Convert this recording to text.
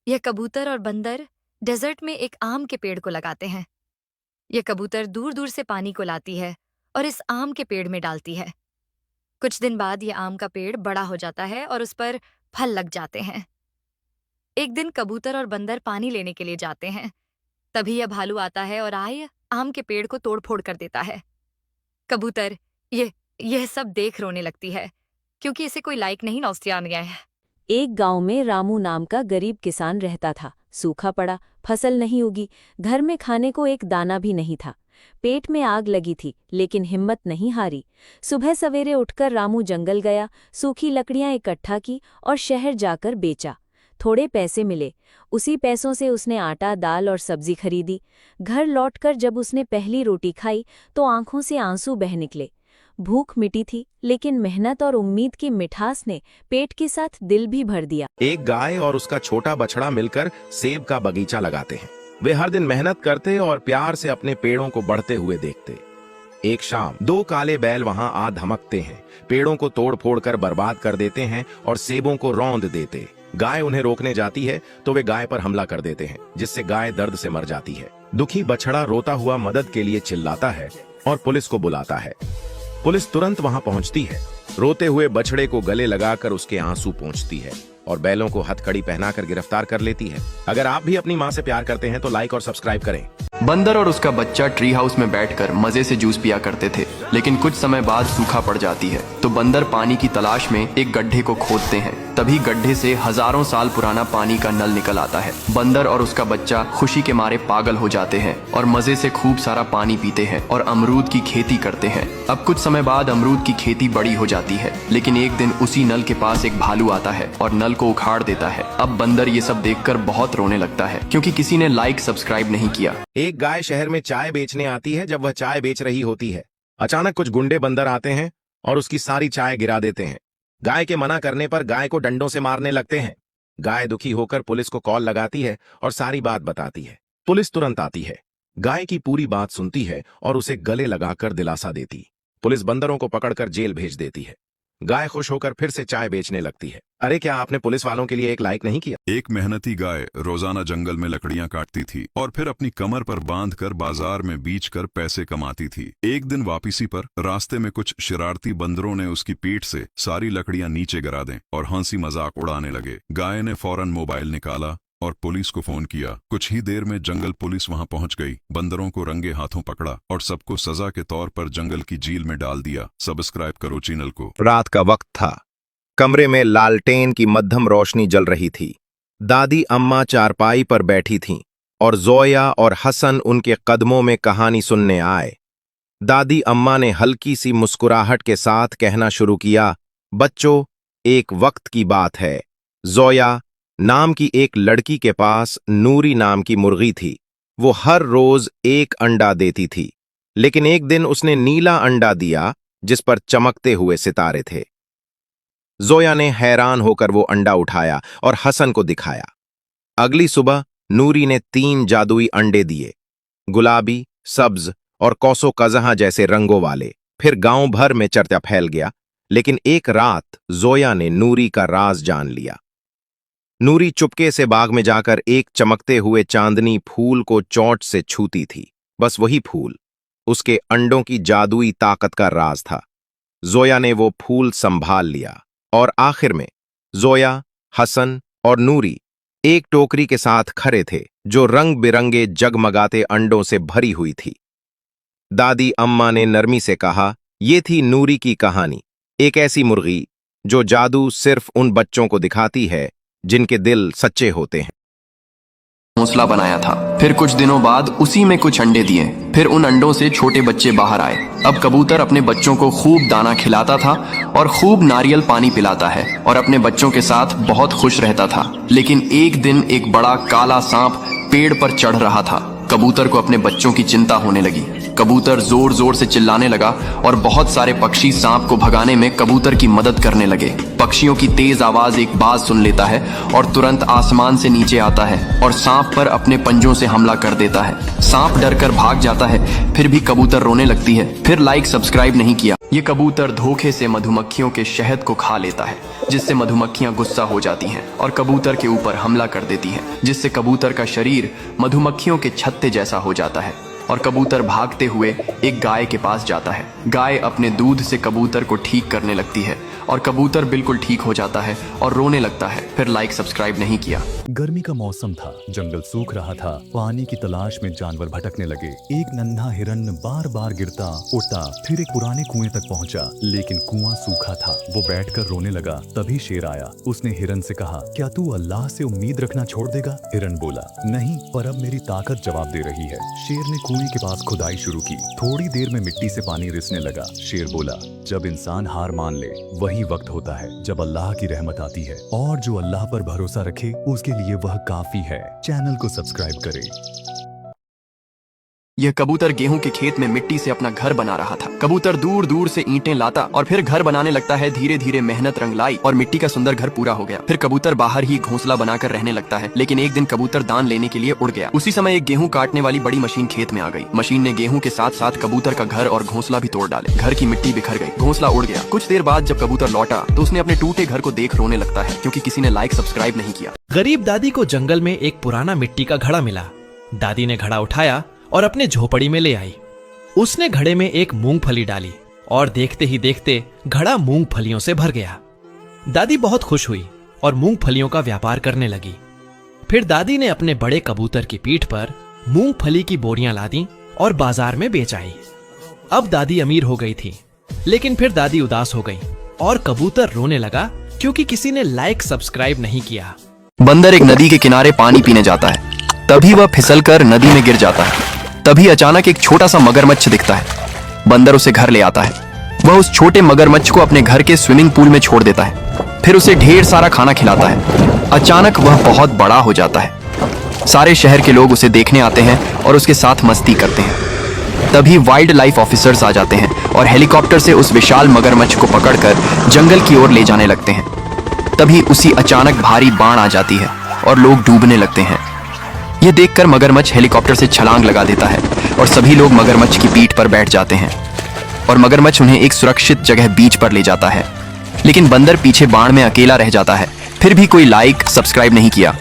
यह कबूतर और बंदर डेजर्ट में एक आम के पेड़ को लगाते हैं। यह कबूतर दूर दूर से पानी को लाती है और इस आम के पेड़ में डालती है। कुछ दिन बाद यह आम का पेड़ बड़ा हो जाता है और उस पर फल लग जाते हैं। एक दिन कबूतर और बंदर पानी लेने के लिए जाते हैं। तभी यह भालू आता है और आए आम के पेड़ को तोड़ फोड़ कर देता है। कबूतर यह सब देख रोने लगती है क्योंकि इसे कोई लाइक नहीं नौसिया गया है। एक गांव में रामू नाम का गरीब किसान रहता था। सूखा पड़ा, फसल नहीं उगी, घर में खाने को एक दाना भी नहीं था। पेट में आग लगी थी, लेकिन हिम्मत नहीं हारी। सुबह सवेरे उठकर रामू जंगल गया, सूखी लकड़ियां इकट्ठा की और शहर जाकर बेचा। थोड़े पैसे मिले। उसी पैसों से उसने आटा, दाल और सब्जी खरीदी। घर लौटकर जब उसने पहली रोटी खाई तो आंखों से आंसू बह निकले। भूख मिटी थी, लेकिन मेहनत और उम्मीद की मिठास ने पेट के साथ दिल भी भर दिया। एक गाय और उसका छोटा बछड़ा मिलकर सेब का बगीचा लगाते हैं। वे हर दिन मेहनत करते और प्यार से अपने पेड़ों को बढ़ते हुए देखते। एक शाम दो काले बैल वहां आ धमकते हैं, पेड़ों को तोड़ फोड़ कर बर्बाद कर देते हैं और सेबों को रौंद देते। गाय उन्हें रोकने जाती है तो वे गाय पर हमला कर देते हैं, जिससे गाय दर्द से मर जाती है। दुखी बछड़ा रोता हुआ मदद के लिए चिल्लाता है और पुलिस को बुलाता है। पुलिस तुरंत वहां पहुंचती है। रोते हुए बछड़े को गले लगाकर उसके आंसू पोंछती है और बैलों को हथकड़ी पहनाकर गिरफ्तार कर लेती है। अगर आप भी अपनी मां से प्यार करते हैं तो लाइक और सब्सक्राइब करें। बंदर और उसका बच्चा ट्री हाउस में बैठकर मजे से जूस पिया करते थे, लेकिन कुछ समय बाद सूखा पड़ जाती है तो बंदर पानी की तलाश में एक गड्ढे को खोदते हैं। तभी गड्ढे से हजारों साल पुराना पानी का नल निकल आता है। बंदर और उसका बच्चा खुशी के मारे पागल हो जाते हैं और मजे से खूब सारा पानी पीते हैं और अमरूद की खेती करते हैं। अब कुछ समय बाद अमरूद की खेती बड़ी हो जाती है, लेकिन एक दिन उसी नल के पास एक भालू आता है और नल को उखाड़ देता है। अब बंदर ये सब देखकर बहुत रोने लगता है क्योंकि किसी ने लाइक सब्सक्राइब नहीं किया। एक गाय शहर में चाय बेचने आती है। जब वह चाय बेच रही होती है, अचानक कुछ गुंडे बंदर आते हैं और उसकी सारी चाय गिरा देते हैं। गाय के मना करने पर गाय को डंडों से मारने लगते हैं। गाय दुखी होकर पुलिस को कॉल लगाती है और सारी बात बताती है। पुलिस तुरंत आती है, गाय की पूरी बात सुनती है और उसे गले लगाकर दिलासा देती। पुलिस बंदरों को पकड़कर जेल भेज देती है। गाय खुश होकर फिर से चाय बेचने लगती है। अरे क्या आपने पुलिस वालों के लिए एक लाइक नहीं किया? एक मेहनती गाय रोजाना जंगल में लकड़ियां काटती थी और फिर अपनी कमर पर बांधकर बाजार में बेचकर पैसे कमाती थी। एक दिन वापसी पर रास्ते में कुछ शरारती बंदरों ने उसकी पीठ से सारी लकड़ियां नीचे गिरा दें और हंसी मजाक उड़ाने लगे। गाय ने फौरन मोबाइल निकाला और पुलिस को फोन किया। कुछ ही देर में जंगल पुलिस वहां पहुंच गई, बंदरों को रंगे हाथों पकड़ा और सबको सजा के तौर पर जंगल की जेल में डाल दिया। सब्सक्राइब करो चैनल को। रात का वक्त था। कमरे में लालटेन की मध्यम रोशनी जल रही थी। दादी अम्मा चारपाई पर बैठी थीं और जोया और हसन उनके कदमों में कहानी सुनने आए। दादी अम्मा ने हल्की सी मुस्कुराहट के साथ कहना शुरू किया, बच्चों, एक वक्त की बात है। जोया नाम की एक लड़की के पास नूरी नाम की मुर्गी थी। वो हर रोज एक अंडा देती थी, लेकिन एक दिन उसने नीला अंडा दिया जिस पर चमकते हुए सितारे थे। जोया ने हैरान होकर वो अंडा उठाया और हसन को दिखाया। अगली सुबह नूरी ने 3 जादुई अंडे दिए, गुलाबी, सब्ज और कौसो कजहा जैसे रंगों वाले। फिर गांव भर में चर्चा फैल गया। लेकिन एक रात जोया ने नूरी का राज जान लिया। नूरी चुपके से बाग में जाकर एक चमकते हुए चांदनी फूल को चोंच से छूती थी। बस वही फूल उसके अंडों की जादुई ताकत का राज था। जोया ने वो फूल संभाल लिया और आखिर में जोया, हसन और नूरी एक टोकरी के साथ खड़े थे जो रंग बिरंगे जगमगाते अंडों से भरी हुई थी। दादी अम्मा ने नरमी से कहा, ये थी नूरी की कहानी, एक ऐसी मुर्गी जो जादू सिर्फ उन बच्चों को दिखाती है जिनके दिल सच्चे होते हैं। घोंसला बनाया था। फिर कुछ दिनों बाद उसी में कुछ अंडे दिए। फिर उन अंडों से छोटे बच्चे बाहर आए। अब कबूतर अपने बच्चों को खूब दाना खिलाता था और खूब नारियल पानी पिलाता है और अपने बच्चों के साथ बहुत खुश रहता था। लेकिन एक दिन एक बड़ा काला सांप पेड़ पर चढ़ रहा था। कबूतर को अपने बच्चों की चिंता होने लगी। कबूतर जोर जोर से चिल्लाने लगा और बहुत सारे पक्षी सांप को भगाने में कबूतर की मदद करने लगे। पक्षियों की तेज आवाज एक बाज सुन लेता है और तुरंत आसमान से नीचे आता है और सांप पर अपने पंजों से हमला कर देता है। सांप डरकर भाग जाता है, फिर भी कबूतर रोने लगती है। फिर लाइक सब्सक्राइब नहीं किया। ये कबूतर धोखे से मधुमक्खियों के शहद को खा लेता है, जिससे मधुमक्खियां गुस्सा हो जाती हैं और कबूतर के ऊपर हमला कर देती हैं, जिससे कबूतर का शरीर मधुमक्खियों के छत्ते जैसा हो जाता है और कबूतर भागते हुए एक गाय के पास जाता है। गाय अपने दूध से कबूतर को ठीक करने लगती है और कबूतर बिल्कुल ठीक हो जाता है और रोने लगता है। फिर लाइक सब्सक्राइब नहीं किया। गर्मी का मौसम था, जंगल सूख रहा था, पानी की तलाश में जानवर भटकने लगे। एक नन्हा हिरन बार बार गिरता उठता, फिर एक पुराने कुएं तक पहुंचा, लेकिन कुआं सूखा था। वो बैठकर रोने लगा। तभी शेर आया। उसने हिरन से कहा, क्या तू अल्लाह से उम्मीद रखना छोड़ देगा? हिरन बोला, नहीं, पर अब मेरी ताकत जवाब दे रही है। शेर ने कुएं के पास खुदाई शुरू की। थोड़ी देर में मिट्टी से पानी रिसने लगा। शेर बोला, जब इंसान हार मान ले वही वक्त होता है जब अल्लाह की रहमत आती है, और जो अल्लाह पर भरोसा रखे उसके लिए वह काफी है। चैनल को सब्सक्राइब करें। यह कबूतर गेहूं के खेत में मिट्टी से अपना घर बना रहा था। कबूतर दूर दूर से ईंटें लाता और फिर घर बनाने लगता है। धीरे धीरे मेहनत रंग लाई और मिट्टी का सुंदर घर पूरा हो गया। फिर कबूतर बाहर ही घोंसला बनाकर रहने लगता है। लेकिन एक दिन कबूतर दान लेने के लिए उड़ गया। उसी समय एक गेहूं काटने वाली बड़ी मशीन खेत में आ गई। मशीन ने गेहूं के साथ साथ कबूतर का घर और घोंसला भी तोड़ डाले। घर की मिट्टी बिखर गई, घोंसला उड़ गया। कुछ देर बाद जब कबूतर लौटा तो उसने अपने टूटे घर को देख रोने लगता है, क्योंकि किसी ने लाइक सब्सक्राइब नहीं किया। गरीब दादी को जंगल में एक पुराना मिट्टी का घड़ा मिला। दादी ने घड़ा उठाया और अपने झोपड़ी में ले आई। उसने घड़े में एक मूंगफली डाली और देखते ही देखते घड़ा मूंगफलियों से भर गया। दादी बहुत खुश हुई और मूंगफलियों का व्यापार करने लगी। फिर दादी ने अपने बड़े कबूतर की पीठ पर मूंगफली की बोरियां लादी और बाजार में बेच आई। अब दादी अमीर हो गई थी, लेकिन फिर दादी उदास हो गई और कबूतर रोने लगा, क्योंकि किसी ने लाइक सब्सक्राइब नहीं किया। बंदर एक नदी के किनारे पानी पीने जाता है। तभी वह फिसलकर नदी में गिर जाता है। तभी अचानक एक छोटा सा मगरमच्छ दिखता है। बंदर उसे घर ले आता है। वह उस छोटे मगरमच्छ को अपने घर के स्विमिंग पूल में छोड़ देता है। फिर उसे ढेर सारा खाना खिलाता है। अचानक वह बहुत बड़ा हो जाता है। सारे शहर के लोग उसे देखने आते हैं और उसके साथ मस्ती करते हैं। तभी वाइल्ड लाइफ ऑफिसर्स आ जाते हैं और हेलीकॉप्टर से उस विशाल मगरमच्छ को पकड़कर जंगल की ओर ले जाने लगते हैं। तभी उसी अचानक भारी बाढ़ आ जाती है और लोग डूबने लगते हैं। ये देखकर मगरमच्छ हेलीकॉप्टर से छलांग लगा देता है और सभी लोग मगरमच्छ की पीठ पर बैठ जाते हैं और मगरमच्छ उन्हें एक सुरक्षित जगह बीच पर ले जाता है। लेकिन बंदर पीछे बाढ़ में अकेला रह जाता है। फिर भी कोई लाइक सब्सक्राइब नहीं किया।